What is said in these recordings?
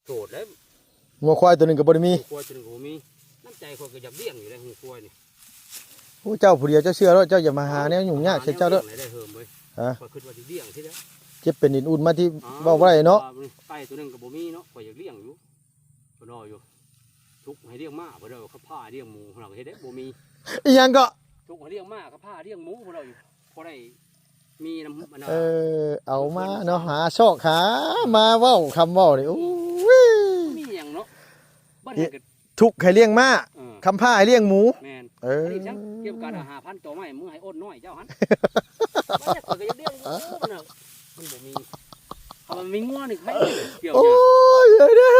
โสดแล้วงัวควายตัวหนึงก็บ่ได้มี ควายตัวนึงก็มีน้ำใจคนก็อยากเลี้ยงอยู่เลยงูควายนี่ โอ้เจ้าผู้เดียวเจ้าเชื่อแล้วเจ้าอย่ามาหาแนวยุ่งยากใส่เจ้าเด้อ ได้เฮิมเว้ย ฮะ ข้อยคิดว่าสิเลี้ยงที่แล้ว เจ็บเป็นดินอุ่นมาที่เว้าบ่ได้เนาะ ไก่ตัวนึงก็บ่มีเนาะข้อยอยากเลี้ยงอยู่บ่รออยู่ทุกให้เลี้ยงม้าบ่ได้เขาพาเลี้ยงหมูเราก็เฮ็ดได้บ่มี อีหยังก็ ทุกให้เลี้ยงม้าก็พาเลี้ยงหมูบ่ได้อยู่พอได้มีน้ำมัน เอามาเนาะหาซอกหามาเว้าคำเว้านี่โอ้ย มีหยังเนาะบ้านเฮ็ดก็ ทุกข์ให้เลี้ยงม้า เออ คำผ้าให้เลี้ยงหมู แม่น เออ อันนี้จังเกี่ยวกับการ5,000ตัวไม้มึงให้อ้นน้อยเจ้าหันบ้านเฮ็ดก็อยากเลี้ยงอยู่มันน่ะมันบ่มีเอามันมีงัวนี่ใครเกี่ยว โอ้ เนี่ย ยเด้อ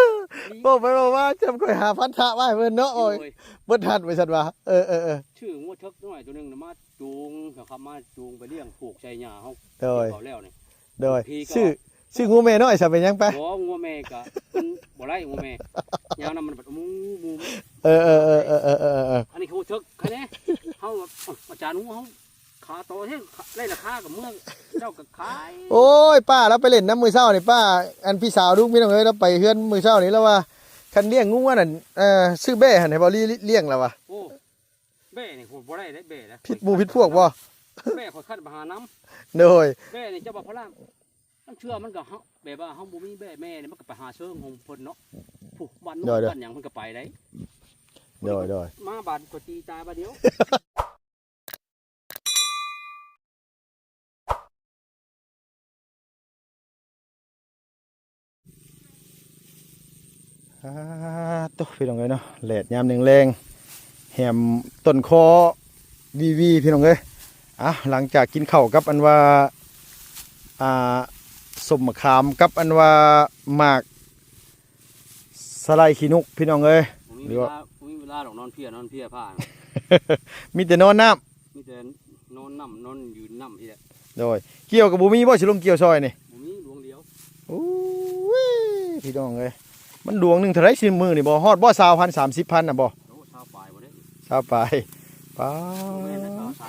บอกไปบอกว่าจำก่อยหาพันธะไว้เพิ่นเนาะโอ้ย โอ้ย เบิ่ทันไปซั่นว่าเออ ชื่องัวเทิกน้อยตัวหนึงน่ะมาจูงนะครับมาจูงไปเลี้ยงผูกใส่หญ้าเฮา โดย เขาแล้วนี่ โดยชื่องูแม่น้อยซะเป็นหยังไป บ่งัวแม่ก็มันบ่ไล่งัวแม่ยาวนั้นมันแบบมู เออ อันนี้เขาเทิกใครแน่เฮาอาจารย์งูเฮาขาโตเฮ้ได้ราคากับเมืองเจ้าก็ขาย โอ้ยป้าแล้วไปเล่นน้ำมื้อเช้านี่ป้าอันพี่สาวลูกพี่น้องเอ้ยแล้วไปเฮือนมื้อเช้านี่แล้วว่าคันเลี้ยงงูว่านั่นซื้อแบ้หั่นให้บ่เลี้ยงแล้วว่ะ โอ้แม่นี่โหบ่ได้แม่นะ ผิดหมู่ผิดพวกบ่ แม่ข่อยคัดมาหาน้ โดย ำแม่นี่เจ้าบ่พลังมันเชื่อมันก็เฮาแบบว่าเฮาบ่มีแม่นี่มันก็ไปหาเชิงของเพิ่นเนาะผู้บ้านนู้นบ้านหยังมันก็ไปได้ โดย มาบาดก็ตีตายบาดเดียว ตุ๊พี่น้องเอ้ยเนาะแหลดยามแรงแหมต้นคอวีพี่น้องเอ้ยหลังจากกินข้าวกับอันว่าสมมะขามกับอันว่าหมากสไลด์ขี้นกพี่น้องเอ้ย ผมมีเวลาดอกนอนเพียผ้า มีแต่นอนน้ มีแต่นอนน้ำนอนอยู่น้ำที่แหละ ำโดยเกี่ยวกับบุมีบ่สิลงเกี่ยวซอยนี่ ผมมีดวงเดียว โอ้ยพี่น้องเอ้ยมันดวงหนึ่งเท่าไรสิมือนี่บ่ฮอดบ่20,000 30,000น่ะบ่ โอ้ชาวปลายบ่ได้ ชาวไปป้า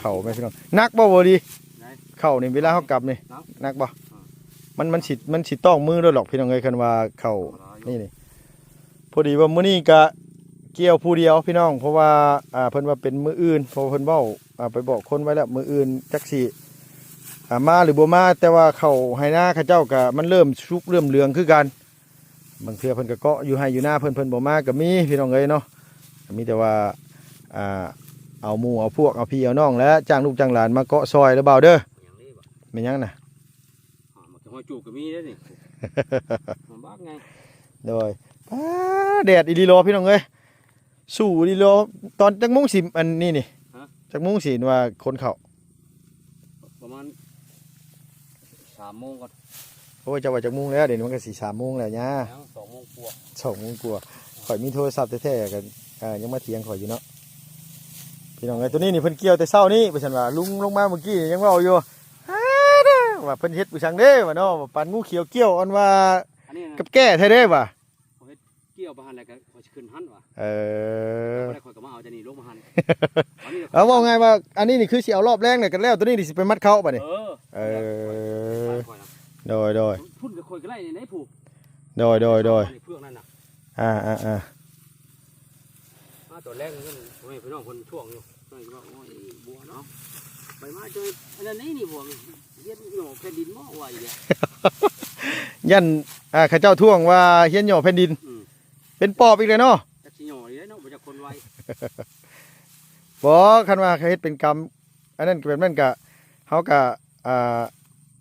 เข่าแม่พี่น้องนักบ่ดี ได้ เข่านี่เวลาเฮากลับนี่ นัก นักบ่มันสิต้องมือด้วยหรอกพี่น้องเอ้ยคันว่าเข่านี่พอดีว่ามื้อนี้ก็เกี่ยวผู้เดียวพี่น้องเพราะว่าเพิ่นว่าเป็นมื้ออื่นเพราะเพิ่นเว้าไปบอกคนไว้แล้วมื้ออื่นจักสิมาหรือบ่มาแต่ว่าเข่าให้หน้าเขาเจ้าก็มันเริ่มชุกเริ่มเหลืองคือกันบางเทื่อเพิ่นก็เกาะอยู่ให้อยู่หน้าเพิ่นบ่มาก็มีพี่น้องเอ้ยเนาะมีแต่ว่าเอาหมู่เอาพวกเอาพี่เอาน้องแล้วจ้างลูกจ้างหลานมาเกาะซอยแล้วเบาเด้อ อย่างนี้บ่ แม่นยังน่ะ มันจะห้อยจูบก็มีได้นี่มันบ้าไง โดยแดดอีหลีโลพี่น้องเอ้ยสู่อีหลีโลตอนจักมุ้งสิอันนี้นี่จักมุ้งสิว่าคนเข้า ประมาณ3 โมงก่อน โอ้ยจะว่าจักมุ้งแล้วเดี๋ยวนี้มันก็4 3 โมงแล้วย่า แล้ว2 โมงกว่า 2 โมงกว่าข่อยมีโทรศัพท์แท้ๆกันยังมาเถียงข่อยอยู่เนาะพี่น้องเอ้ยตัวนี้นี่เพิ่นเกี่ยวแต่เช้านี้ว่าซั่นว่าลุงลงมาเมื่อกี้ยังเว้าอยู่ว่าเพิ่นเฮ็ดผู้ชังเด้ว่าเนาะว่าปันงูเขียวเกี่ยวอันว่า อันนี้นะ กับแก้แท้เด้ว่ะ เขาเฮ็ดเกี่ยวประหันแล้วก็เขาขึ้นหันว่ะ บ่ได้ข่อยก็มาเอาจะนี่ลงมาหัน เอาว่าไงว่าอันนี้นี่คือสิเอารอบแรกเนี่ยกันแล้วตัวนี้นี่สิไปมัดเข้าป่ะนี่โดย พุ่นกับข่อยก็ไล่ในผูก โดย เพื่องนั่นน่ะ ตัวแรกนี่พี่น้องคนช่วงอยู่ว่าโอ้ยบัวเนาะใบไม้เจออันนี้นี่บัวเฮ็ดหน่อแผ่นดินหม้อไว้เนี่ย ยันข้าเจ้าท่วงว่าเฮียนหย่อแผ่นดินเป็นปอบอีกเลยเนาะ จักสิหน่อนี่เนาะบ่จักคนไว้ บ่คันว่าเขาเฮ็ดเป็นกรรมอันนั้นก็แบบนั้นก็เฮาก็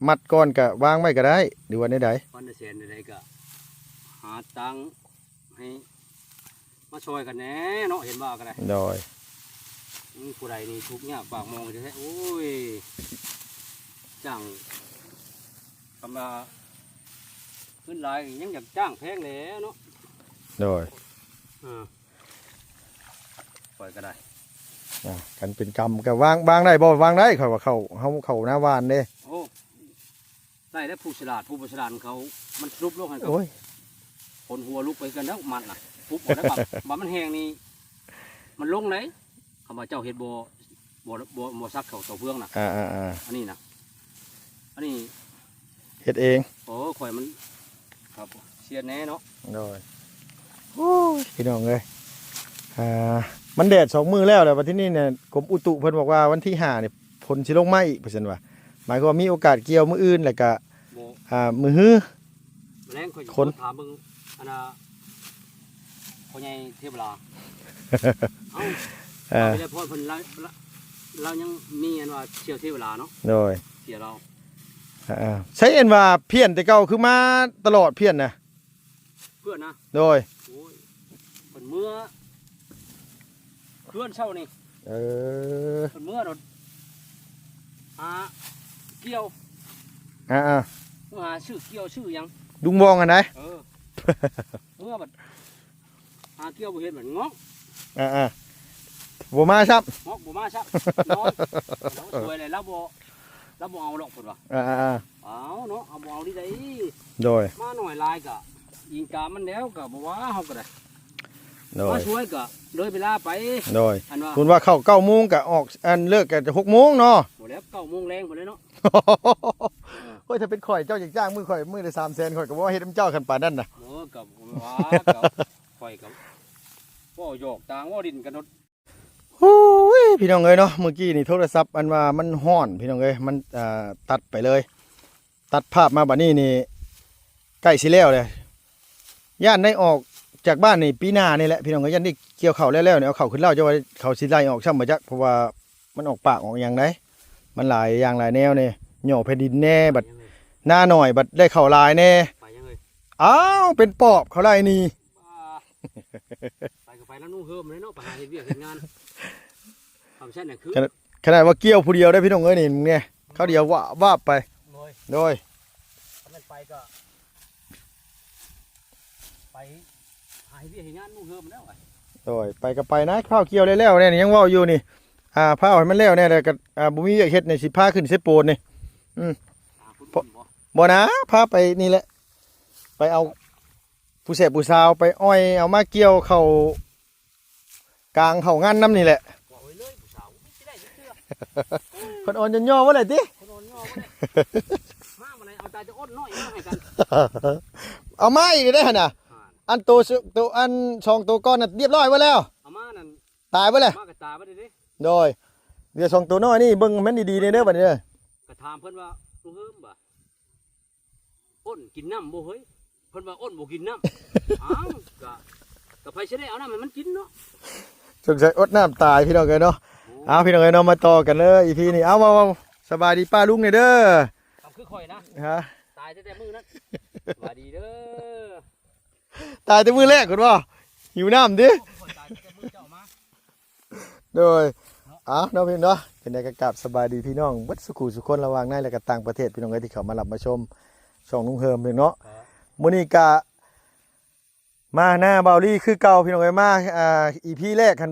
มัดก่อนก็วางไว้ก็ได้หรือว่าใด วันละแสนใดก็หาตังค์ให้มาช่วยกันแหน่เนาะเห็นบ่ก็ได้ ๆโดย ผู้ใดนี่ทุกข์ยากปากมองแท้ๆโอ้ยจ้างกำลังขึ้นหลายยังอยากจ้างแพงแหล้เนาะ โดย ปล่อยก็ได้ กันเป็นกรรมก็วางได้บ่วางได้ข่อยว่าเข้าหน้าหวานเด้ โอ้ได้แล้วผู้ฉลาดเขามันลุกโลกให้เขา โอ้ย คนหัวลุกไปกันแล้วมันน่ะปุ๊บหมดแล้วบัดมันแห้งนี่มันลงไหนคำว่าเจ้าเห็ดบ่ซักเขาตัวเพื่องน่ะอันนี้นะอันนี้ เฮ็ดเอง โอ้ข่อยมันครับเสี สียแน่เนาะ โดยโอ้ยพี่น้องเลยมันแดด2 มื้อแล้วแหละวันที่นี่เนี่ยกรมอุตุเพิ่นบอกว่าวันที่5เนี่ยฝนสิลงมาอีกเปอร์เซ็นต์ว่าหมายความว่ามีโอกาสเกี่ยวมื้ออื่นแล้วก็ โบ มื้อฮื้อ แรงข่อย คน ถามมึงอันน่ะพ่อใหญ่เทพลาเอ้า ไม่ได้เพราะเพิ่นเรายังมีอันว่าเชี่ยวเทเวลาเนาะ โดย เสียเรา ใช้เอ็นว่าเพี้ยนแต่เก่าคือมาตลอดเพี้ยนนะ เพื่อนนะ โดย โอ้ยเพิ่นเมื่อเพื่อนเช่านี่ เออ เพิ่นเมื่อรถเกี่ยว อ่า เมื่อหาชื่อเกี่ยวชื่อหยัง ลุงมองกันไหน เออ เมื่อบัดเกี่ยวบ่เห็นเหมือนงอก บ่มาครับ งอกบ่มาซับนอนเราสวยเลยเราบ่เอาหรอกเพิ่นว่า เอาเนาะเอาบ่เอาที่ใด โดย มาหน่อยลายก็ยิงกามันแล้วก็บ่ว่าเฮาก็ได้ โด มาย ช่วยก็เลยเวลาไป โดย อันว่า คุณว่าเข้า9 โมงก็ออกอันเลิกก็จะ6 โมงเนาะ หมดแล้ว9 โมงแรงหมดเลยเนาะ เฮ้ยถ้าเป็นข่อยเจ้าอยากจ้างมือข่อยมือได้300,000ข่อยก็บ่ว่าเฮ็ดน้ำเจ้าคันปานนั้นน่ะ กับว่ากับข่อยกับว่าโยกต่างว่าดินกันนด โอ้ยพี่น้องเอ้ยเนาะเมื่อกี้นี่โทรศัพท์อันว่ามันฮ้อนพี่น้องเอ้ยมันตัดไปเลย ตัดภาพมาบัดนี้นี่ใกล้สิแล้วเลยย่านได้ออกจากบ้านนี่ปีหน้านี่แหละพี่น้องเอ้ยย่านได้เกี่ยวข้าวแล้วเนี่ยเอาข้าวขึ้นเล่าจะว่าเขาสิไล่ออกช่ำบ่จักเพราะว่ามันออกปากออกอย่างไดมันหลายอย่างหลายแนวนี่หย่อแผ่นดินแน่บัดหน้าหน่อยบัดได้ข้าวหลายแน่ ไปยังเลย อ้าวเป็นปอบเขาไล่นี่ ไปก็ไปแล้วนุ่งเฮิมเลยเนาะไปหาเฮ็ดเวียกเฮ็ดงานทำเช่นนั่นคือ ขนาดว่าเกี่ยวผู้เดียวได้พี่น้องเอ้ยนี่มึงเนี่ยเขาเดียวว่าไป โดย โดย ถ้ามันไปก็ไปหาเฮ็ดเวียกเฮ็ดงานนุ่งเฮิมแล้วไง โดยไปก็ไปนะข้าวเกี่ยวแล้วเนี่ยยังเว่าอยู่นี่ผ้าให้มันแล้วเนี่ยแต่ก็บุมีอยากเฮ็ดในสิผ้าขึ้นเสโปนนี่ คุณบ่ บ่นะพาไปนี่แหละไปเอาผู้แสบผู้สาวไปอ้อยเอามาเกี่ยวเข้ากลางเข้างานน้ำนี่แหละ ว่าโอ้ยเลยผู้สาวไม่ได้เชื่อ คนอ่อนจนย่อว่าไรติ คนนอนย่อบ่ได้มาบ่ได้เอาตาจะอดน้อยมาให้กัน เอามาอีกได้หั่นน่ะอันโตอัน2 ตัวก้อนน่ะเรียบร้อยไว้แล้ว เอามานั่น ตายไปเลย มากระตาบ่ได้เด้ โดยเดี๋ยว2 ตัวน้อยนี่เบิ่งแม่นดีๆเด้อบัดนี้เด้อก ระถามเพิ่นว่านุ่งเฮิมบ่อ้นกินน้ำบ่เฮ้ยเพิ่นว่าอ้นบ่กินน้ำ อ้าวก็ไผสิได้เอาน้ำให้มันกินเนาะ สงสัยอดน้ำตายพี่น้องเอ้ยเนาะเอาพี่น้องเอ้ยเนาะมาต่อกันเลยอีพีนี้เอาสบายดีป้าลุงเนี่ยเด้อ ทำคือข่อยนะ ฮะ ตายแต่มือนั้นสวัสดีเด้อ ตายแต่มื้อแรกคุณว่าหิวน้ำดิ ข่อยตายแต่มือเจ้ามา โดยเอาเนาะพี่เนาะเป็นไงก็กลับสบายดีพี่น้องเบัดสุขุสุคนระหว่างในและก็ต่างประเทศพี่น้องเอ้ยที่เขามารับมาชมช่องลุงเฮิมเพียงเนาะมื้อนี้ก็มาหน้าเบาลี่คือเก่าพี่น้องเอ้ยมาอีพีแรกคัน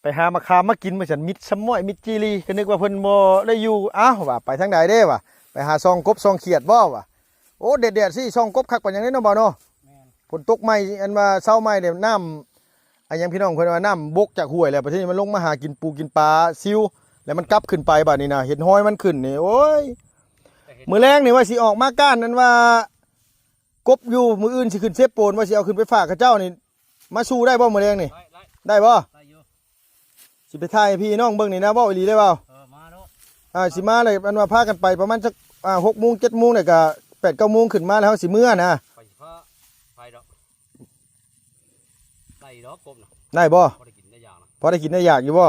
ไปหามะขามมากินมาฉันมิดซ้ำม้อยมิดจีรีก็นึกว่าเพิ่นบ่ได้อยู่อ้าวว่าไปทางใดเด้วะไปหาซองกบซองเขียดบ่วะโอ้เด็ดๆสิซองกบคักปานหยังนี้เนาะบ่เนาะ แม่น ฝนตกใหม่อันว่าเช้าใหม่เนี่ยน้ำอันยังพี่น้องเพิ่นว่าน้ำบกจากห้วยแล้วประเทศนี้มันลงมาหากินปูกินปลาซิวแล้วมันกลับขึ้นไปบัดนี้นะเห็นห้อยมันขึ้นนี่โอ้ย แต่เห็น มื้อแรงนี่ว่าสิออกมาก้านนั้นว่ากบอยู่มื้ออื่นสิขึ้นเซฟโปนว่าสิเอาขึ้นไปฝากกับเจ้านี่มาสู้ได้บ่มื้อแรงนี่ ไล่ ได้บ่ ไล่อยู่ สิไปถ่ายให้พี่น้องเบิ่งนี่นะเว้าอีหลีได้เปล่า มาเนาะ สิมาเลยอันว่าพากันไปประมาณสัก6 โมง 7 โมงเนี่ยก็8 9 โมงขึ้นมาแล้วสิมื้อนะ ไปฟ้าไปดอกไล่ดอกกบน่ะ ได้บ่ บ่ได้กินได้อย่างนะ พอได้กินได้อยากอยู่บ่ แม่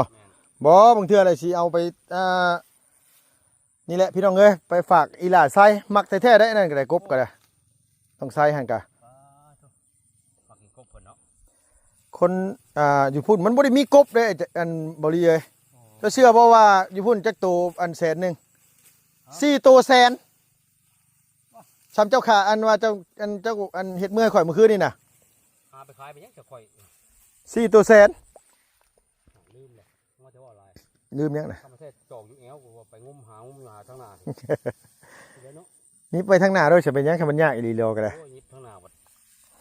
น บ่บางเทื่ออะไรสิเอาไปนี่แหละพี่น้องเอ้ยไปฝากอีหล่าไส้มักแท้ๆได้นั่นก็ได้กบก็ได้ต้องไส้หั่นกะ มากินกบเพิ่นเนาะ คนอยู่พุ่นมันบ่ได้มีกบเด้อันบ่รีเอ้ยจะเชื่อบ่ว่าอยู่พุ่นจักโตอันแสนหนึง4 โตแสนซ้ำเจ้าขาอันว่าเจ้าอันเฮ็ดเมื่อยข่อยเมื่อคืนนี่น่ะ หาไปขายไปยังจะข่อย 4 โตแสน ลืมเลยว่าจะว่าอะไร ลืมยังน่ะ ธรรมชาติจอกอยู่แอวกูว่าไปงมหทางหน้าเดี๋ยวเนาะ นี่ไปทางหน้าด้วยสิเป็นหยังคันมันยากอีหลีเดียวก็ได้ โอ้ยยิบทางหน้าบัด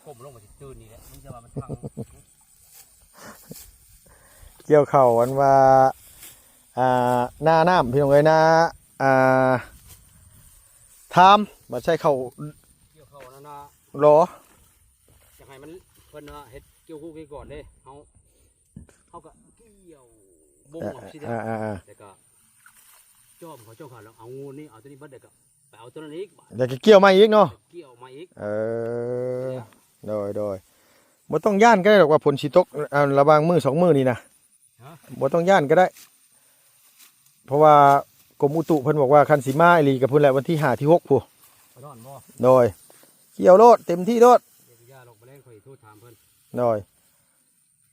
ก้มลงมาสิตื่นนี่แหละมันจะว่ามันทาง เกี่ยวเข้าอันว่าหน้าน้ำพี่น้องเอ้ยหน้าทามบ่ใช่เข้า เกี่ยวเข้านั่นนะ รอ อยากให้มันเพิ่นว่าเฮ็ดเกี่ยวคู่กันก่อนเด้เฮาก็เกี่ยวบ่งออกสิเด้อแล้วก็จ้อมเขาเจ้าขาแล้วเอางูนี่เอาตัวนี้เบิดเด้อก็ไปเอาตัวนั้นอีก เดี๋ยวจะเกี่ยวมาอีกเนาะ เกี่ยวมาอีกโดยบ่ต้องย่านก็ได้หรอกว่าฝนสิตกระบางมื้อ2มื้อนี่นะบ่ต้องย่านก็ได้ เพราะว่ากรมอุตุเพิ่นบอกว่าคันสิมาอีหลีกับเพิ่นแหละวันที่5ที่6พู่นบ่โดยเกี่ยวโลดเต็มที่โลดย่าลงไปแรงข่อยโทรถามเพิ่นโดย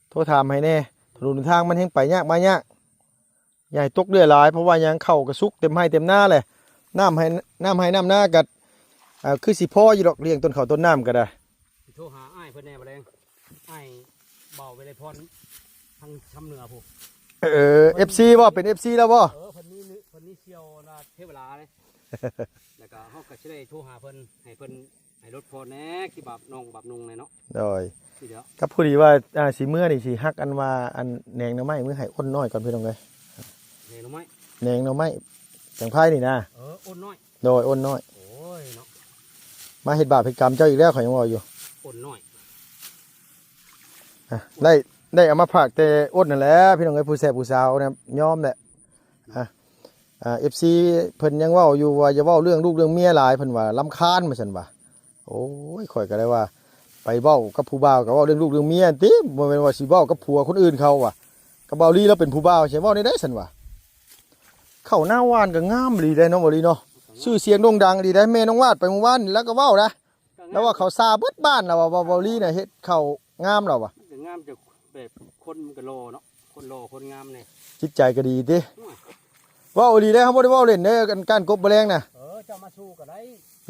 โทรถามให้แน่ถนนทางมันแห่งไปยากมายากใหญ่ตกเรื่อยหลายเพราะว่ายังเข้ากระซุกเต็มให้เต็มหน้าเลยน้ำให้น้ำหน้ากัดคือสิพ่ออยู่ดอกเลี้ยงต้นเขาต้นน้ำก็ได้โทรหาอ้ายเพิ่นแน่บ่แรงอ้ายเบาไปเลยพรทางชำเหนือพู่FC บ่เป็น FC แล้วบ่เพิ่นนี่เชี่ยวนาเทวลาเลยแล้วก็เฮาก็สิได้โทรหาเพิ่นให้รถพรแน่ที่บาปน้องบาปนุงเลยเนาะโดยกับผู้ดีว่าสิเมื่อนี่สิฮักอันว่าอันแหนงหน่อไม้มื้อให้อ้นน้อยก่อนพี่น้องเอ้ยแหนงหน่อไม้จังไพ่นี่นะอ้นน้อยโดยอ้นน้อยโอ้ยเนาะมาเฮ็ดบาปเฮ็ดกรรมเจ้าอีกแล้วข่อยยังว่าอยู่อ้นน้อยได้เอามาฝากแต่อ้นนั่นแหละพี่น้องเอ้ยผู้แซ่บผู้สาวนะยอมแหละFC เพิ่นยังเว้าอยู่ว่าอย่าเว้าเรื่องลูกเรื่องเมียหลายเพิ่นว่ารำคาญว่าซั่นว่าโอ้ยข่อยก็ได้ว่าไปเว้ากับผู้บ่าวก็เว้าเรื่องลูกเรื่องเมียติบ่แม่นว่าสิเว้ากับผัวคนอื่นเขาว่ะกับเบาลีแล้วเป็นผู้บ่าวใช่เว้าได้ซั่นว่ะเข้าหน้าว่านก็งามดีได้น้องบ่ลีเนาะชื่อเสียงโด่งดังดีได้แม่น้องวาดไปเมื่อวานแล้วก็เว้านะแล้วว่าเขาซาเบิดบ้านแล้วว่าเบาลีน่ะเฮ็ดเข้างามแล้วว่ะงามจะแบบคนก็โลเนาะคนงามนี่จิตใจก็ดีติเว้าดีได้ครับบ่ได้เว้าเล่นเด้อการกบแมลงน่ะเจ้ามาสู้ก็ได้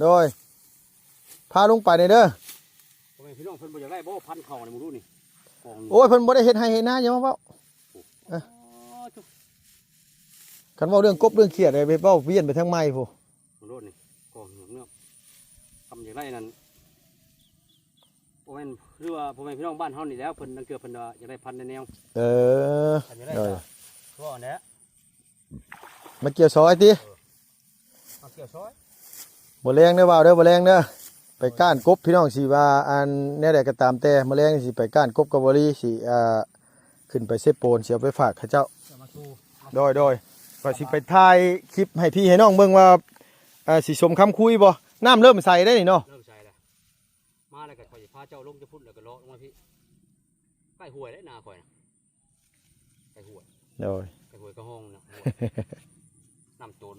โดยพาลงไปเด้อพ่อแม่พี่น้องเพิ่นบ่อยากได้บ่พันเข่านี่มึงรู้นี่โอ้ยเพิ่นบ่ได้เฮ็ดให้เฮ็ดนาอย่ามาเว้าคันเว้าเรื่องกบเรื่องเขียดไปเว้าเวียนไปทางไม้พุ่นมึงรู้นี่กองเนื้อทำอย่างไรนั่นพ่อแม่หรือว่าพ่อแม่พี่น้องบ้านเฮานี่แล้วเพิ่นนั่นเกือบเพิ่นอยากได้พันในแนวก็อันนี้มาเกี่ยวซอยติเกี่ยวซอยบ่แรงเด้อบ่าวเด้อบ่แรงเด้อไปก้านกบพี่น้องสิว่าอันแนวใดก็ตามแต่แมลงสิไปก้านกบกับบ่ลีสิขึ้นไปเซฟโปนสิเอาไปฝากเขาเจ้าโดยก็สิไปถ่ายคลิปให้พี่ให้น้องเบิ่งว่าสิชมคำคุยบ่น้ำเริ่มใส่ได้นี่เนาะเริ่มใส่แล้วมาแล้วก็ข่อยสิพาเจ้าลงจะพุ่นแล้วก็เลาะลงมาพี่ใกล้ห้วยได้นาข่อยนะใกล้ห้วยโดยใกล้ห้วยก็ห้องนะน้ำโจร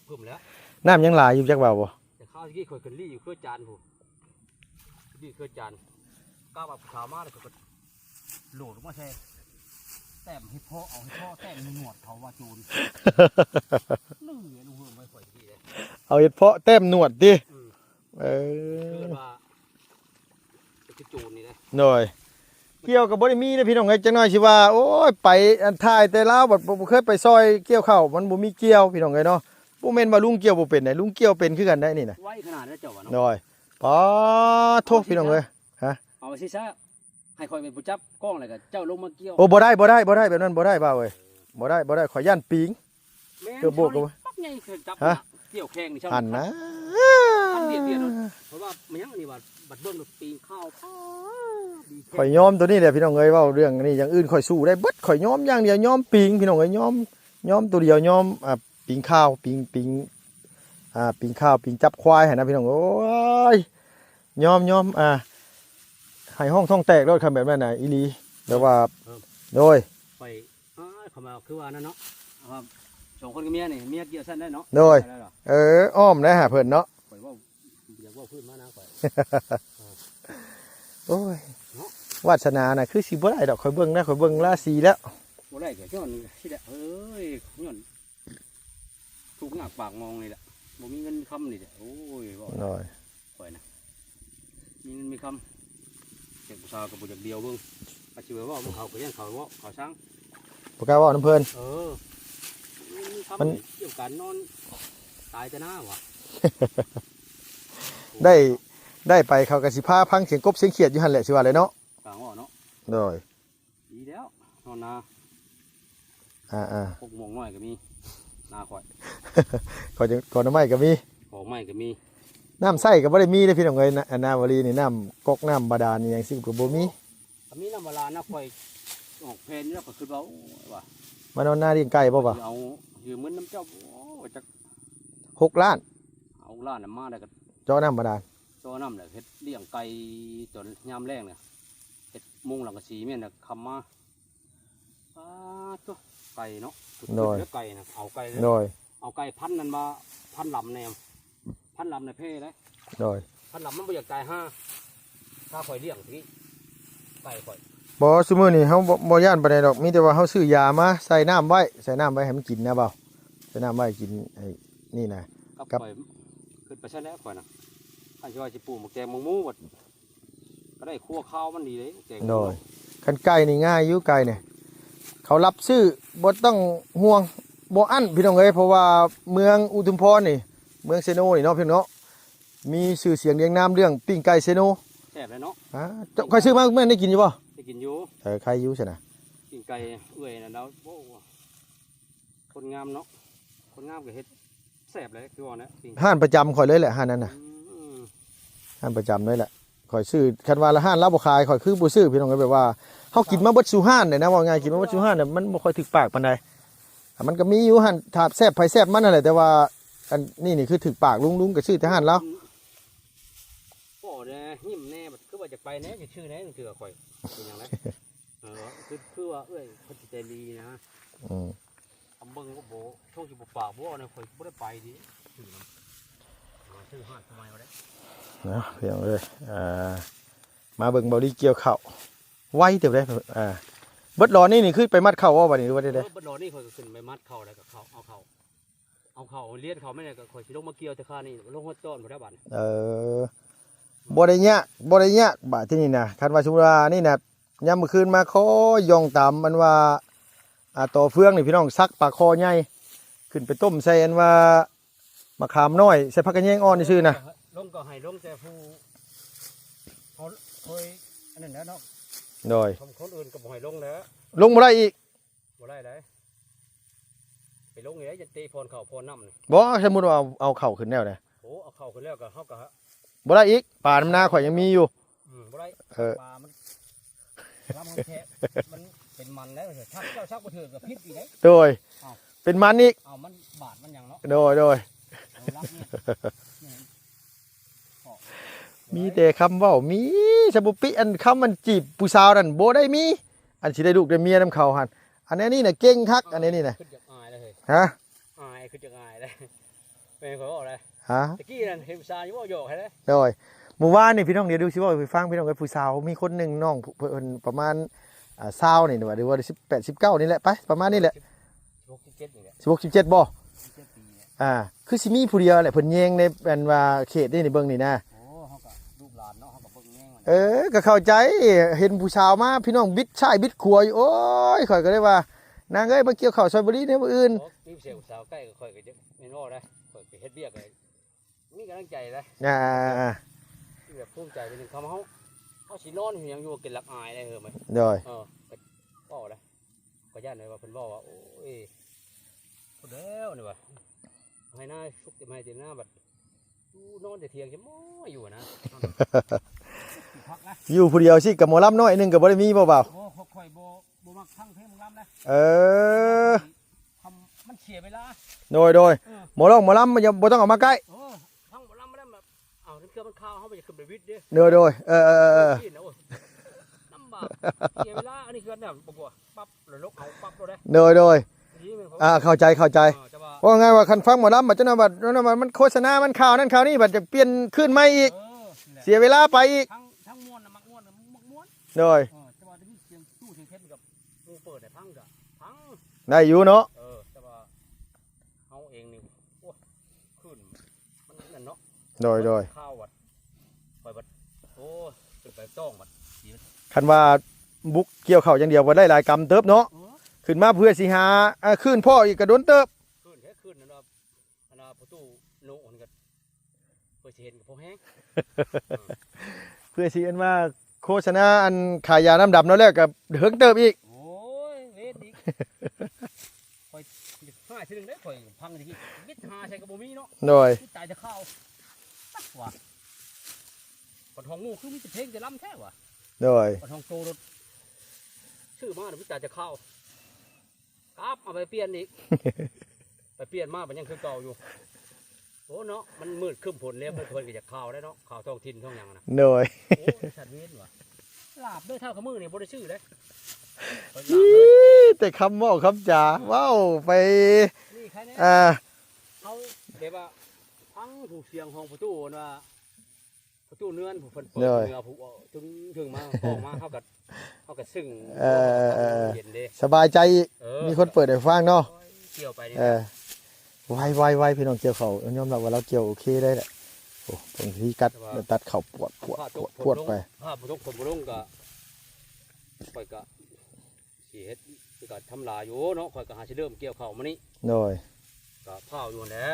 เพิ่มแล้วน้ำยังหลายอยู่จักบ่าวบ่แต่ข้าวที่ข่อยขึ้นรี่อยู่เครื่องจานผู้รี่เครื่องจานก้าวแบบขาวมากเลยก็โหลดมาใช่แต้มให้พ่อเอาให้พ่อแต้มหนวดเขาว่าโจรนึ่งเหรียญหัวไม่ข่อยที่เลยเอาเห็ดเพาะแต้มหนวดดิว่าโจรนี่เลยหน่อยเกี่ยวกับบริมีนะพี่น้องไงจังหน่อยสิว่าโอ้ยไปอันท้ายแต่แล้วแบบบ่เคยไปซอยเกี่ยวข้าวมันบ่มีเกี่ยวพี่น้องไงเนาะบ่แม่นว่าลุงเกี่ยวบ่เป็นไหนลุงเกี่ยวเป็นคือกันได้นี่นะไว้ขนาดนั้นเจ้าว่าเนาะหน่อยป๋อโทษพี่น้องเลยฮะเอาไปซิซะให้คอยเป็นผู้จับกล้องอะไรกันเจ้าลงมาเกี่ยวโอ้บ่ได้แบบนั้นบ่ได้บ่าวเว้ยบ่ได้ขอย่านปิงเกือบโบกกันปักใหญ่เคยจับเกี่ยวแข้งนี่เช่าหันนะเดียดเพราะว่ามันยังนี่ว่าบัดเบิ้งปีนข้าวข่อยยอมตัวนี้แหละพี่น้องเอ้ยว่าเรื่องนี้อย่างอื่นข่อยสู้ได้เบิดข่อยยอมอย่างเดียวยอมปิงพี่น้องเอ้ยยอมตัวเดียวยอมปิงข้าวปิงข้าวปิงจับควายนะพี่น้องโอ้ยยอมให้ห้องท้องแตกแล้วคำแบบนั้นน่ะอีลีแบบว่าโดยไปเขามาคือว่านั่นเนาะสองคนกับเมียนี่เมียเกี่ยวสั้นได้เนาะโดยอ้อมได้หาเพิ่นเนาะข่อยว่าอยากว่าพื้นมานะข่อยโอ้ยวาสนาน่ะคือสิบ่ได้ดอกข่อยเบิ่งนะข่อยเบิ่งราศีแล้วบ่ได้ก็ย้อนสิแหละย้อนถูกหนักปากมองนี่แหละบ่มีเงินคำนี่แหละโอ้ยบ่น้อยข่อยนะมีเงินมีคำเด็กผู้ชายกับบุญเดียวเบิ่งอาชีพว่าเขาก็ยังเขาว่าเขาช้างปากกาว่าน้ำเพลินมันเกี่ยวกันนอนตายจะหน้าวะได้ไปเขากระสิผ้าพังเสียงกบเสียงเขียดอยู่หันแหละสิว่าเลยเนาะต่างว่าเนาะโดยดีแล้วนอนนาพวกมองน้อยก็มีนาข่อยก่อนน้ำไม้ก็มีของไม้ก็มี น้ำใส่ก็บ่ได้มีเด้อพี่น้องเอ้ยนะอันนาวลีนี่น้ำก๊อกน้ำบาดาลนี่หยังสิก็บ่มี ถ้ามีน้ำเวลานะค่อยออกเพลนแล้วก็คือว่าโอ้ยว่ะ มานอนหน้าเลี้ยงไก่บ่ป่ะ เอายืมเงินน้ำเจ้าโอ้ยจะ 6 ล้าน เอาล้านน่ะมาได้ก็ เจาะน้ำบาดาล ตัวน้ำเนี่ยเฮ็ดเลี้ยงไก่จนยามแรงเนี่ยเฮ็ดมุงหลังกะสีแม่นน่ะคำมาตัวไก่เนาะสุดๆเด้อไก่นะเอาไก่เลย โดย เอาไก่พันนั่นมาพันลำแนมพันลำในเพ่เลย โดย พันลำมันบ่อยากตายห้าถ้าข่อยเลี้ยงทีไก่ข่อย บ่ซุมื้อนี้เฮาบ่ย่านปานใดดอกมีแต่ว่าเฮาซื้อยามาใส่น้ำไว้ใส่น้ำไว้ให้มันกินนะเปล่าใส่น้ำไว้กินไอ้นี่นะ กับข่อยขึ้นไปใช่แล้วข่อยนะอันที่ว่าสิปลูกหมกแกงหมกหมูบัดก็ได้คั่วข้าวมันดีเลยแกงหมู โดยคันไก่นี่ง่ายอยู่ไก่เนี่ยเขารับซื้อบ่ต้องห่วงบ่อั้นพี่น้องเอ้ยเพราะว่าเมืองอุทุมพรนี่เมืองเซโนนี่เนาะพี่น้องเนาะมีชื่อเสียงเรียงนามเรื่องปิ้งไก่เซโน แซ่บเลยเนาะ เจ้าค่อยซื้อมาแม่นได้กินอยู่บ่ ได้กินอยู่ ใครอยู่ซั่นน่ะ กินไก่เอื่อยนะเราโอ้คนงามเนาะคนงามก็เฮ็ดแซ่บเลยคือว่านะปิ้ง ห้านประจำข่อยเลยแหละห้านนั้นน่ะ อืม ห้านประจำเลยแหละข่อยซื้อคันว่าละห้านเราบ่ขายข่อยคือบ่ซื้อพี่น้องเอ้ยแบบว่าเฮากินมาเบิดสู่ห้านเนี่ยนะว่าง่ายกินมาเบิดสู่ห้านเนี่ยมันบ่ค่อยถึกปากปานใดมันก็มีอยู่ห้านถาดแซ่บไผแซ่บมันนั่นแหละแต่ว่าอันนี่คือถึกปากลุงก็ซื้อแต่ห้านเรา โอ้แน่ยิ้มแน่บัดคือว่าจะไปแน่จะชื่อแน่จังเถื่อข่อยเป็นหยังไงคือว่าเอ้ยเพิ่นสิใจดีนะ อืม อำเบิ่งก็บ่โชคสิบ่ปากบ่นะข่อยบ่ได้ไปดิชื่อหาดทำไมวะเด้ นะเพียงเลยมาเบิ่งเบาดีเกี่ยวเข่าวไวเต็มเลยเบิดรอนี่คือไปมัดเข่าว่าบัดนี้หรือว่าได้ บ่ดอนี่ข่อยก็ขึ้นไปมัดเข้าแล้วก็เข้าเอาเข้าเลี้ยนเข้าไม่ได้ก็ข่อยสิลงมาเกี่ยวแต่ค่านี่ลงหัวต้นบ่ได้บัด บ่ได้ยากบาดที่นี่นะคันว่าชุมรานี่นะยามมื้อคืนมาขอย่องตามมันว่าต่อเฟืองนี่พี่น้องซักปลาคอใหญ่ขึ้นไปต้มใส่อันว่ามะขามน้อยใส่ผักกระแยงอ่อนนี่ซื่อนะ ลงก็ให้ลงแต่ผู้เขาเคยอันนั้นแล้วเนาะ โดย คนอื่นก็บ่ให้ลงแล้ว ลงบ่ได้อีก บ่ได้เลยไปลงนี่ได้จะตีพรเข้าพรน้ำนี่ บ่สมมุติว่าเอาเข่าขึ้นแนวใด โอ้เอาเข้าขึ้นแล้วก็เฮาก็ บ่ได้อีกป่าน้ำนาข่อยยังมีอยู่ บ่ได้ปลามันลำมันแทะมันเป็นมันแล้วชักเจ้าชักบ่ถือก็พิษอีกเด้ โดยเป็นมันอีก เอามันบาดมันหยังเนาะ โดย เอารับเนี่ย มีแต่คำเว่ามีสบุปิอันคำมันจีบผู้สาวนั่นโบได้มี อันสิได้ลูกได้เมียนำเขาหันอันนี้นี่น่ะเก่งคักอันนี้นี่น่ะ ขึ้นจากอายเลย ฮะ อายขึ้นจากอายเลยเป็นเขาบอกเลย ฮะ ตะกี้นั่นเห็นชายอยู่ว่าโยกให้เลย โดยหมู่บ้านนี่พี่น้องเดี๋ยวดูสิว่าไปฟังพี่น้องกับผู้สาวมีคนหนึ่งน้องเพิ่นประมาณ20นี่หรือว่า18 19นี่แหละไปประมาณนี้แหละ 16 17นี่แหละ 16 17บ่ 17ปีเนี่ย คือสิมีผู้เดียวแหละเพิ่นแยงในอันว่าเขตนี่เบิ่งนี่นะ โอ้เขาก็ลูกหลานเนาะเขาก็เบิ่งแง่งมัน ก็เข้าใจเห็นผู้สาวมาพี่น้องบิดชายบิดขัวอยู่โอ้ยข่อยก็เลยว่านางเอ้ยมาเกี่ยวข้าวซอยบุรีเนี่ยมื้ออื่น มีเสียงสาวใกล้ก็ค่อยก็จะไม่รอดได้ค่อยไปเฮ็ดเบียกเลยมีกำลังใจเลย แบบภูมิใจไปหนึ่งคำเขาสินอนอยู่ยังอยู่กินหลักอายได้เหรอไหม โดย ก็บอกเลยก็ย่านเลยว่าเพิ่นบอกว่าโอ้ยคนเดียวนี่ว่าให้หน้าชุกจะให้เต็มหน้าบัดนอนแต่เที่ยงจะม้ออยู่นะพักนะ อยู่ผู้เดียวสิกับหมอลำน้อยหนึงก็บ่ได้มีบ่เบา โอ้ค่อยบ่มักทั้งเพลงมึงรำนะ ทำมันเสียเวลา โดยหมอลำมันยังบ่ต้องเอามาใกล้ ทั้งหมดรำไม่ได้แบบเอาน้ำเกลือมันข้าวเขาไปจะขึ้นไปวิทย์ดิ โดยลำบากเสียเวลาอันนี้คือแบบปวดปั๊บแล้วลกเอาปั๊บเลย โดย นี่มัน เข้าใจว่าไงว่าคันฟังหมอลำบัดจังบัดมันโฆษณามันข่าวนั่นข่าวนี่บัดจะเปลี่ยนขึ้นใหม่อีกเสียเวลาไปอีก ทั้งม้วนนะมักม้วน โดย จะว่าจะมีเสียงตู้เสียงเพชรกับมูเปิดแต่พังกับพัง ได้อยู่เนาะ แต่ว่าเอาเองนี่โอ้ขึ้นมันนั่นเนาะ โดย ข้าววัดปล่อยวัดโอ้ขึ้นไปต้องวัด คันว่าบุกเกี่ยวข้าวอย่างเดียวบ่ได้หลายกรรมเติบเนาะขึ้นมาเพื่อสิหาขึ้นพ่ออีกก็โดนเติบ ขึ้นนั่นว่าอันน่ะประตูโน่นกันเพื่อเห็นกับพวกแห้ง เพื่อสิอันว่าโฆษณาอันขายยาน้ำดำแล้วก็เหิงเติบอีก โอ้ยเวทอีกคอย5 ทีนึงได้คอยพังทีวิทย์5ใส่กระบอกมีเนาะ โดย ตายจะเข้า ว่ะปนทองงูคือมีแต่เพลงจะล้ำแท้ว่ะ โดย ปนทองโตรถชื่อมาเดี๋ยวพิจารจะเข้าครับเอาไปเปลี่ยนอีก ไปเปลี่ยนมามันยังคือเก่าอยู่โอ้เนาะมันมืดครึ้มฝนเนี่ยเพิ่นก็จะข่าวได้เนาะข่าวท้องถิ่นท้องหยังนะ โดย โอ้ชัดเว้นว่ะลาบด้วยเท่ากับมือนี่บ่ได้ชื่อเลย แต่คำเว่าคำจ๋าว้าวไป นี่ใครเนี่ย อ่า เขาแบบว่าพังผูกเสียงห้องประตูว่าประตูเนื้อนผูกเพิ่นเปิดเนื้อผูกถึงมาออกมาเท่ากับซึ่งเย็นเด้ สบายใจมีคนเปิดให้ฟังเนาะ เกี่ยวไปนี่ ไวพี่น้องเกี่ยวเขายอมรับว่าเราเกี่ยวโอเคได้แหละโอ้บางทีตัดเข่าปวดไป ภาพบุตรก็ค่อยก็สิเฮ็ดก็ทำลายอยู่เนาะค่อยก็หาสิเริ่มเกี่ยวเข้ามานี่ โดย ก็เผาอยู่แหละ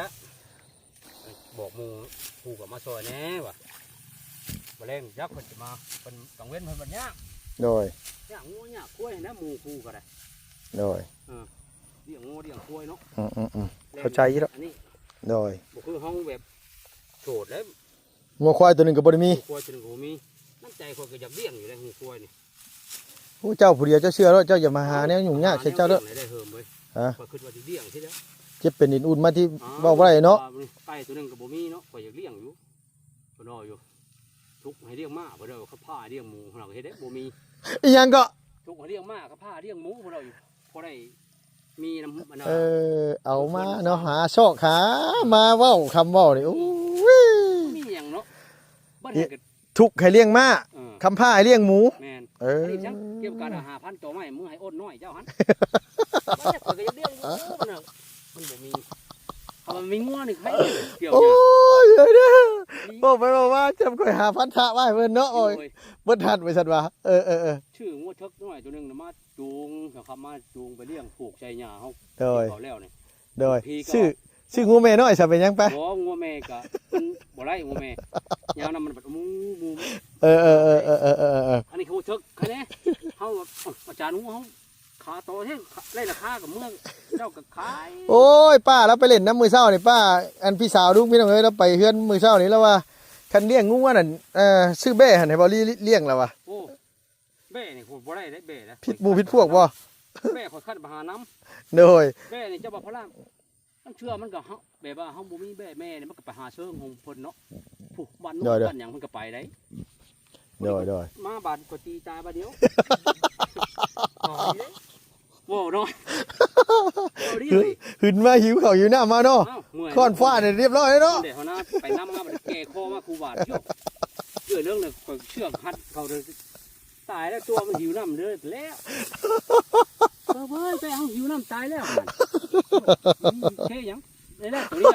บอกหมู่ผู้ก็มาซอยแหน่ว่ะบ่แรงยักษ์เพิ่นสิมาเพิ่นกังเว้นเพิ่นบัดยาก โดย ยากงูยากกล้วยนะหมู่ผู้ก็ได้ โดย เลี้ยงงูเลี้ยงกล้วยเนาะ เข้าใจแล้ว อันนี้ โดย บ่คือห้องแบบโสดแล้ว งัวควายตัวหนึ่งกับบริมี กล้วยจนบ่มีน้ำใจคนก็อยากเลี้ยงอยู่แล้วงูกล้วยนี่ ผู้เจ้าผู้เดียวเจ้าเชื่อแล้วเจ้าอย่ามาหาแนวยุ่งยากใช่เจ้าเด้อ ได้เฮิมเว้ย ฮะ ข้อยคิดว่าสิเลี้ยงสิเด้อ เจ็บเป็นดินอุ่นมาที่เว้าบ่ได้เนาะ ไก่ตัวหนึงก็บ่มีเนาะข้อยอยากเลี้ยงอยู่บ่น้อยอยู่ทุกให้เลี้ยงม้าบ่ได้เขาพาเลี้ยงหมูเราก็เฮ็ดได้บ่มี อีหยังก็ ทุกให้เลี้ยงม้าก็พาเลี้ยงหมูบ่ได้อยู่พอได้มีน้ำมัน เอามาเนาะหาซอกหามาเว้าคำเว้านี่โอ้ย มีหยังเนาะบ่ได้ก็ ทุกข์ให้เลี้ยงม้า ค คำผ้าให้เลี้ยงหมู แม่น เออ อันนี้จังเกี่ยวกับการ5,000ตัวไม้มือให้อ้นน้อยเจ้าหันบ่ได้ข้อยก็อยากเลี้ยงอยู่มันน่ะมันบ่มีถ้ามันมีงัวนี่ใครเกี่ยว โอ้ หยัง ยเด้อบอกไปบอกว่าจำก่อยหาพันธะไว้เพิ่นเนาะโอ้ย โอ้ย เบิ่นทันไปซั่นว่าเออ ชื่องัวเทิกน้อยตัวหนึงน่ะมาจูงนะครับมาจูงไปเลี้ยงผูกใส่หญ้าเฮา โดย เขาแล้วนี่ โดยชื่องูแม่น้อยซะเป็นหยังไป บ่งัวแม่ก็มันบ่ได้งัวแม่ยางนั้นมันแบบมู เออ อันนี้เขาเทิกใครแน่เฮาอาจารย์งูเฮาขาโตแท้ได้ราคากับเมืองเจ้าก็ขาย โอ้ยป้าแล้วไปเล่นน้ำมือเช้านี่ป้าอันพี่สาวลูกพี่น้องเอ้ยแล้วไปเฮือนมือเช้านี่แล้วว่าคันเลี้ยงงูว่านั่นชื่อแบ้หั่นให้บ่เลี้ยงแล้วว่ะ โอ้แม่นี่โหบ่ได้แม่นะ ผิดหมู่ผิดพวกบ่ แม่ข่อยคัดมาหาน้ โดย ำแม่นี่เจ้าบ่พลังมันเชื่อมันก็เฮาแบบว่าเฮาบ่มีแม่นี่มันก็ไปหาเชิงของเพิ่นเนาะผู้บ้านนู้นบ้านหยังมันก็ไปได้ โดย มาบาดก็ตีตายบาดเดียวโว้เนาะเอาดิเลย หึนมาหิวข้าวหิวน้ำมาเนาะค้อนฟ้าเนี่ยเรียบร้อยแล้วเนาะ เดี๋ยวเขานะไปน้ำมาบัดแก่คอมาครูบาดเชื่อเรื่องเนี่ยเชื่อหัดเขาเลยตายแล้วตัวมันหิวน้ำเลยแล้วเฮ้ยไปเอาหิวน้ำตายแล้วแค่ยังได้แล้วตัวนี้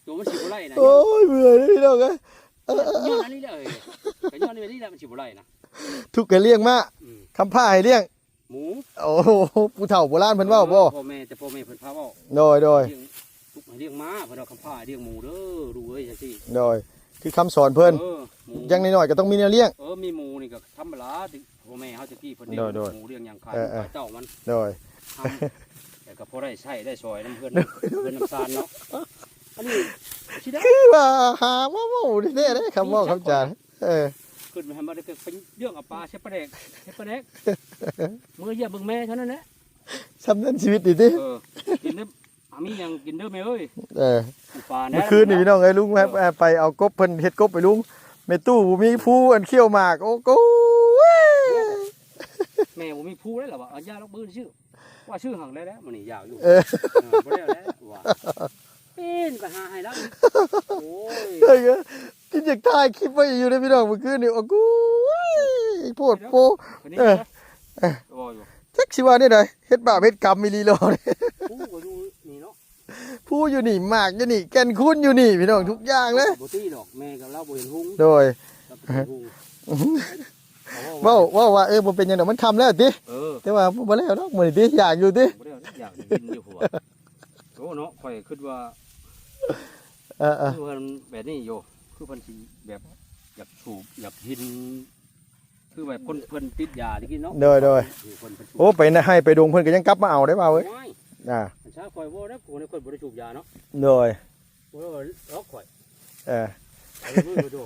ตัวมันสิบไรนะ โอ้ยเบื่อเลยพี่น้องเอ้ย ย้อนอันนี้เลยแต่ย้อนนี่แหละมันสิบไรนะ ทุกข์ให้เลี้ยงมาคำผ้าให้เลี้ยง หมู โอ้โหผู้เฒ่าโบราณเพิ่นเว้าบ่ พ่อแม่แต่พ่อแม่เพิ่นพาเว้า โดย ทุกเลี้ยงม้าเพิ่นเอาคำผ้าเลี้ยงหมูเด้อดูเอ้ยจังซี่ โดยคือคำสอนเพิ่น หมู อยังน้อยๆก็ต้องมีแนวเลี้ยง มีหมูนี่ก็ธรรมดาพ่อแม่เฮาตะกี้เพิ่นเลี้ยง โดย หมูเลี้ยงหยังขายเจ้ามัน โดย ทำแต่ก็พอได้ใช้ได้ซอยน้ำเพื่อนเพื่อนน้ำซานเนาะอันนี้ชิได้ คือว่าหาว่าเว้าแท้ๆเด้คำเว้าคำจาขึ้นมาให้มาได้เป็นเรื่องเอาปลาเชฟปลาแดกมือเยี่ยมเบิ่งแม่เท่านั้นแหละ สำนันชีวิตดิติ กินเด้อมีอย่างกินเด้อแม่เอ้ย ปลา เมื่อคืนนี่พี่น้องเอ้ยลุงไปเอากบเพิ่นเฮ็ดกบไปลุงแม่ตู้บ่มีผู้อันเขี้ยวหมากโอ้โก แม่ผมมีผู้ได้หรอวะยาลูกปืนชื่อว่าชื่อหังได้แล้วมันนี่ยาวอยู่บ่ได้แล้วว่าเป็นก็หาให้แล้วโอ้ย เฮ้ยกินจากถ่ายคลิปไว้อยู่ในพี่น้องเมื่อคืนนี่โอ้กูโพดโพจักสิว่าได้ไดเฮ็ดบาปเฮ็ดกรรมมีลีโลนี่ ผู้ก็อยู่นี่เนาะ ผู้อยู่นี่หมากอยู่นี่แก่นคุณอยู่นี่พี่น้องทุกอย่างเลย บ่ตีดอกแม่กับเราบ่เห็นหุ้ง โดย เว้า ว่าบ่เป็นหยังดอกมันคำแล้วติแต่ว่าบ่แล้วดอกมื้อนี้ติอยากอยู่ติ บ่ได้อยากกินอยู่หัวโอ้เนาะข่อยคิดว่าคือเพิ่นแบบนี้อยู่คือเพิ่นสิแบบอยากสูบอยากกินคือแบบคนเพิ่นติดยาดิกินเนาะโดยโอ้ไปให้ไปดงเพิ่นก็ยังกลับมาเอาได้บ่าเว้ยมันช้าข่อยบ่ได้ผู้ในคนบ่ได้สูบยาเนาะโดยบ่ล็อกข่อย มือดู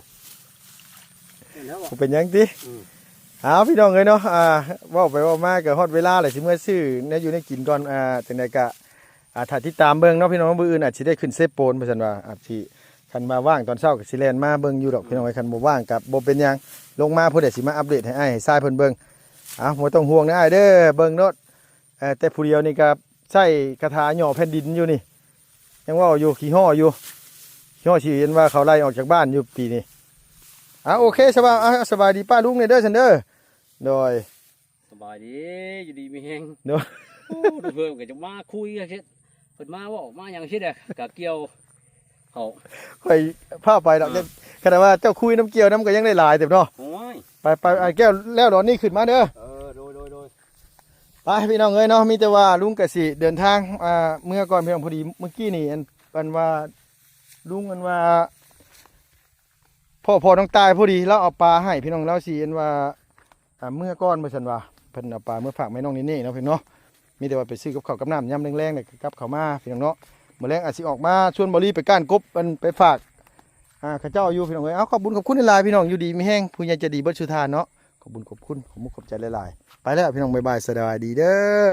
เห็นแล้วบ่ เป็นหยังติ อืม เอาพี่น้องเอ้ยเนาะเว้าไปเว้ามาก็ฮอดเวลาแหละสิเมื่อซื้อแนวอยู่ในกินก่อนจังไดก็ถ้าติดตามเบิ่งเนาะพี่น้องมื้ออื่นอาจสิได้ขึ้นเซฟโปนว่าซั่นว่าอาจสิคันมาว่างตอนเช้าก็สิแล่นมาเบิ่งอยู่ดอกพี่น้องเอ้ยคันบ่ว่างก็บ่เป็นหยังลงมาเพิ่นได้สิมาอัปเดตให้อ้ายให้ทรายเพิ่นเบิ่งบ่ต้องห่วงนะอ้ายเด้อเบิ่งโนดแต่ผู้เดียวนี่ก็ใช้คาถาหย่อแผ่นดินอยู่นี่ยังเว้าอยู่ขี้ฮ้ออยู่ขี้ฮ้อสิเห็นว่าเขาไล่ออกจากบ้านอยู่ปีนี้โอเคสบายดีป้าลุงเนี่ยเด้อซั่นเด้อโดย สบายดีอยู่ดีมีแฮง เนาะ โอ้ดูเพิ่มก็จะมาคุยกันเฮ็ดเพิ่นมาเว้ามาหยังซี่เด้อกะเกี่ยวเขา ค่อยพาไปดอกเนี่ยขณะว่าเจ้าคุยน้ำเกี่ยวน้ำก็ยังได้หลายเต็มเนาะ โอ้ย ไปแก้วแล้วดอนนี่ขึ้นมาเด้อ โดย ไปพี่น้องเอ้ยเนาะมีแต่ว่าลุงกสิเดินทางเมื่อก่อนพี่น้องพอดีเมื่อกี้นี่อันว่าลุงอันว่าพ่อน้องตายพอดีแล้วเอาปลาให้พี่น้องแล้วสิอันว่าเมื่อก่อนเมื่อฉันว่าเพิ่นเอาปลาเมื่อฝากแม่น้องนี่เนาะพี่น้องเนาะมีแต่ว่าไปซื้อกับข้าวกับน้ำยำแรงๆเนี่ยกับข้าวมาพี่น้องเนาะเมื่อแรงอาจสิออกมาชวนบริไปก้านกบมันไปฝากข้าเจ้าอยู่พี่น้องเอ้ยขอบคุณหลายๆพี่น้องอยู่ดีมีแห้งผู้ใหญ่ใจะดีเบิดสุธาเนาะขอบคุณขอบใจหลายๆไปแล้วพี่น้องบ๊ายบายสวัสดีเด้อ